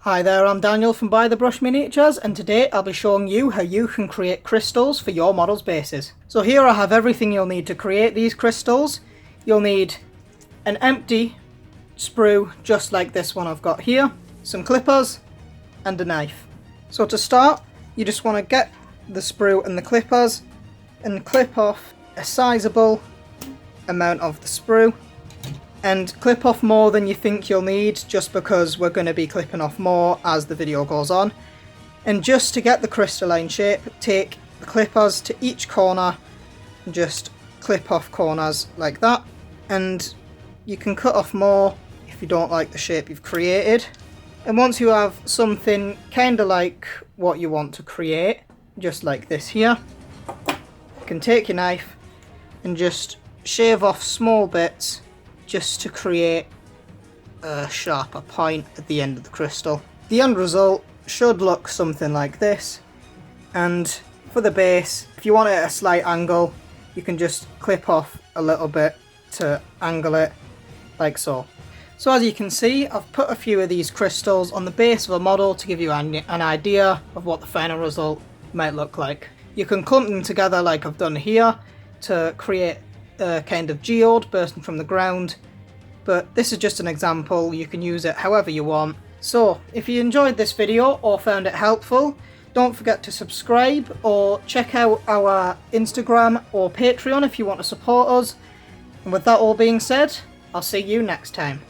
Hi there, I'm Daniel from ByTheBrush Miniatures, and today I'll be showing you how you can create crystals for your model's bases. So here I have everything you'll need to create these crystals. You'll need an empty sprue just like this one I've got here, some clippers and a knife. So to start, you just want to get the sprue and the clippers and clip off a sizable amount of the sprue. And clip off more than you think you'll need, just because we're going to be clipping off more as the video goes on. And just to get the crystalline shape, take the clippers to each corner and just clip off corners like that. And you can cut off more if you don't like the shape you've created. And once you have something kind of like what you want to create, just like this here, you can take your knife and just shave off small bits just to create a sharper point at the end of the crystal. The end result should look something like this, and for the base, if you want it at a slight angle, you can just clip off a little bit to angle it like so. So as you can see, I've put a few of these crystals on the base of a model to give you an idea of what the final result might look like. You can clump them together like I've done here to create a kind of geode bursting from the ground, but this is just an example. You can use it however you want. So if you enjoyed this video or found it helpful, don't forget to subscribe or check out our Instagram or Patreon if you want to support us. And with that all being said, I'll see you next time.